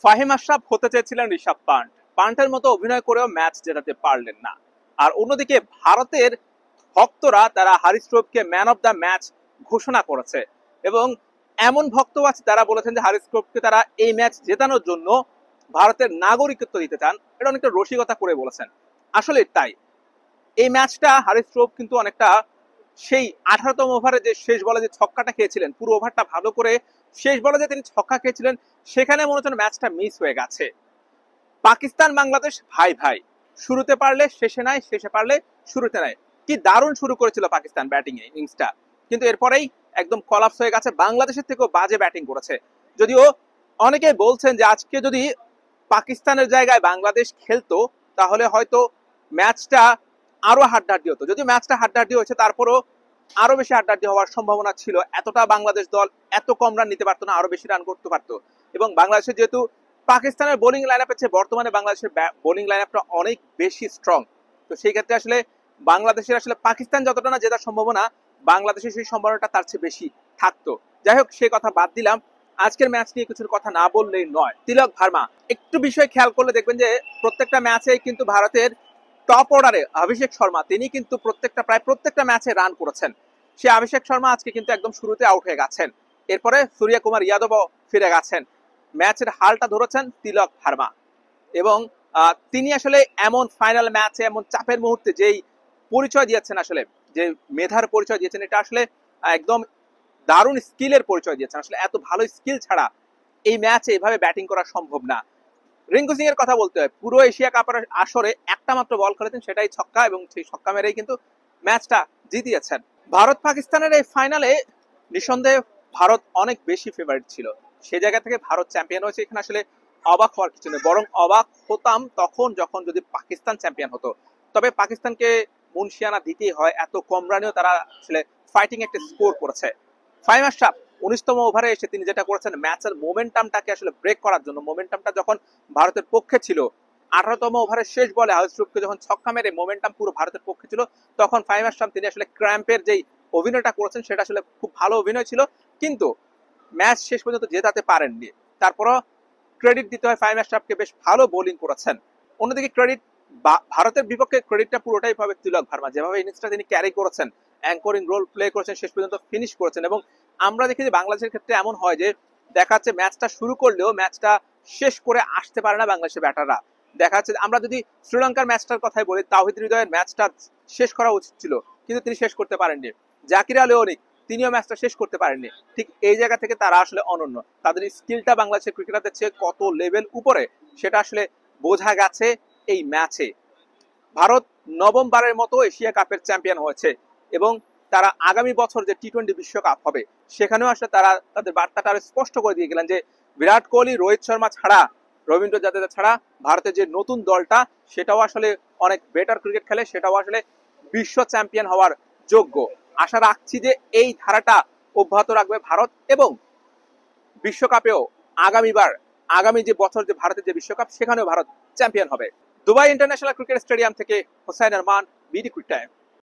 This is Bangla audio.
ফাহিম আশরাফ হতে চেয়েছিলেন ঋষভ পান্ট, পান্টের মতো অভিনয় করেও ম্যাচ জেতাতে পারলেন না। আর অন্যদিকে ভারতের ভক্তরা তারা হারিস শ্রফকে ম্যান অফ দ্য ম্যাচ ঘোষণা করেছে এবং এমন ভক্ত আছে তারা বলেছেন যে হারিস শ্রফকে তারা এই ম্যাচ জেতানোর জন্য ভারতের নাগরিকত্ব দিতে চান। এটা অনেকটা রসিকতা করে বলেছেন, আসলে তাই। এই ম্যাচটা হারিস শ্রফ কিন্তু অনেকটা সেই 18তম ওভারে যে শেষ বলে যে ছক্কাটা খেয়েছিলেন, পুরো ওভারটা ভালো করে শেষ বলে যে তিনি ছক্কা খেয়েছিলেন, সেখানে মনে হচ্ছে ম্যাচটা মিস হয়ে গেছে। পাকিস্তান বাংলাদেশ ভাই ভাই, শুরুতে পারলে শেষে নাই, শেষে পারলে শুরুতে নাই। কি দারুণ শুরু করেছিল পাকিস্তান ব্যাটিং ইনিংসটা, কিন্তু এরপরেই একদম কলাপস হয়ে গেছে। বাংলাদেশের থেকেও বাজে ব্যাটিং করেছে। যদিও অনেকেই বলছেন যে আজকে যদি পাকিস্তানের জায়গায় বাংলাদেশ খেলতো তাহলে হয়তো ম্যাচটা আরো হাড্ডাহাড্ডি হতো। যদি ম্যাচটা হাড্ডাহাড্ডি হয়েছে তারপরও আরো বেশি হাড্ডাহাড্ডি হওয়ার সম্ভাবনা ছিল। এতটা বাংলাদেশ দল এত কম রান নিতে পারতো না, আরো বেশি রান করতে পারতো। এবং বাংলাদেশের যেহেতু পাকিস্তানের বোলিং লাইন আপ আছে, বর্তমানে বাংলাদেশের বোলিং লাইন আপটা অনেক বেশি স্ট্রং, তো সেই ক্ষেত্রে আসলে বাংলাদেশের আসলে পাকিস্তান যতটা না জেতার সম্ভাবনা, বাংলাদেশের সেই সম্ভাবনাটা তার চেয়ে বেশি থাকতো। যাই হোক, সে কথা বাদ দিলাম। আজকের ম্যাচ নিয়ে কিছু কথা না বললেই নয়। তিলক ভার্মা, একটু বিষয় খেয়াল করলে দেখবেন যে প্রত্যেকটা ম্যাচে কিন্তু ভারতের টপ অর্ডারে অভিষেক শর্মা তিনি কিন্তু প্রায় প্রত্যেকটা ম্যাচে রান করেছেন। সে অভিষেক শর্মা আজকে কিন্তু একদম শুরুতে আউট হয়ে গেছেন। এরপরে সূর্য কুমার যাদবও ফিরে গেছেন। ম্যাচের হালটা ধরেছেন তিলক ভার্মা এবং তিনি আসলে এমন ফাইনাল ম্যাচে এমন চাপের মুহূর্তে যেই পরিচয় দিয়েছেন, আসলে যে মেধার পরিচয় দিয়েছেন, এটা আসলে একদম দারুণ স্কিলের পরিচয় দিয়েছেন। আসলে এত ভালো স্কিল ছাড়া এই ম্যাচে এভাবে ব্যাটিং করা সম্ভব না। রিঙ্কু সিং এর কথা বলতে হয়, পুরো এশিয়া কাপের আসরে একটা মাত্র বল খেলেছেন, সেটাই ছক্কা, এবং সেই ছক্কা মেরেই কিন্তু ম্যাচটা জিতিয়েছেন। ভারত পাকিস্তানের এই ফাইনালে নিঃসন্দেহে ভারত অনেক বেশি ফেভারিট ছিল। সেই জায়গা থেকে ভারত চ্যাম্পিয়ন হয়েছে। এখানে আসলে অবাক হওয়ার কিছু নেই, বরং অবাক হতাম তখন যখন যদি পাকিস্তান চ্যাম্পিয়ন হতো। তবে পাকিস্তানকে মুনশিয়ানা দিতেই হয়, এত কম রানেও তারা আসলে ফাইটিং একটা স্কোর করেছে। ফাহিম আশরাফ 19তম ওভারে এসে তিনি যেটা করেছেন, ম্যাচের মোমেন্টামটাকে আসলে ব্রেক করার জন্য, মোমেন্টামটা যখন ভারতের পক্ষে ছিল, 18তম ওভারের শেষ বলে হারিস শ্রফকে যখন ছক্কা মেরে মোমেন্টাম পুরো ভারতের পক্ষে ছিল, তখন ফাহিম আশরাফ তিনি আসলে ক্র্যাম্পের যেই অভিনয়টা করেছেন সেটা আসলে খুব ভালো অভিনয় ছিল, কিন্তু ম্যাচ শেষ পর্যন্ত জেতাতে পারেননি। তারপরও ক্রেডিট দিতে হয় ফাহিম আশরাফকে, বেশ ভালো বোলিং করেছেন। অন্যদিকে ভারতের বিপক্ষে ক্রেডিটটা পুরোটাই পাবে তিলক ভার্মা, যেভাবে ইনিংসটা তিনি ক্যারি করেছেন, অ্যাঙ্করিং রোল প্লে করেছেন, শেষ পর্যন্ত ফিনিশ করেছেন। এবং আমরা দেখি যে বাংলাদেশের ক্ষেত্রে এমন হয় যে দেখা যাচ্ছে ম্যাচটা শুরু করলেও ম্যাচটা শেষ করে আসতে পারে না বাংলাদেশের ব্যাটাররা। দেখা যাচ্ছে আমরা যদি শ্রীলঙ্কার ম্যাচটার কথাই বলি, তাওহিদ হৃদয়ের ম্যাচটা শেষ করা উচিত ছিল, কিন্তু তিনি শেষ করতে পারেননি। জাকির আলী অনিক তিনিও ম্যাচটা শেষ করতে পারেননি। ঠিক এই জায়গা থেকে তারা আসলে অনন্য, তাদের স্কিলটা বাংলাদেশের ক্রিকেটারদের চেয়ে কত লেভেল উপরে সেটা আসলে বোঝা গেছে এই ম্যাচে। ভারত নবমবারের মতো এশিয়া কাপের চ্যাম্পিয়ন হয়েছে এবং তারা আগামী বছর যে টি-20 বিশ্বকাপ হবে সেখানেও আসলে তারা তাদের বার্তাটা আরো স্পষ্ট করে দিয়ে গেলেন যে বিরাট কোহলি, রোহিত শর্মা ছাড়া, রবীন্দ্র জাদেজা ছাড়া ভারতের যে নতুন দলটা সেটাও আসলে অনেক বেটার ক্রিকেট খেলে, সেটাও আসলে বিশ্ব চ্যাম্পিয়ন হওয়ার যোগ্য। আশা রাখছি যে এই ধারাটা অব্যাহত রাখবে ভারত এবং বিশ্বকাপেও আগামী যে বছর যে ভারতের যে বিশ্বকাপ সেখানেও ভারত চ্যাম্পিয়ন হবে। দুবাই ইন্টারন্যাশনাল ক্রিকেট স্টেডিয়াম থেকে Hossain Arman, BD quick time.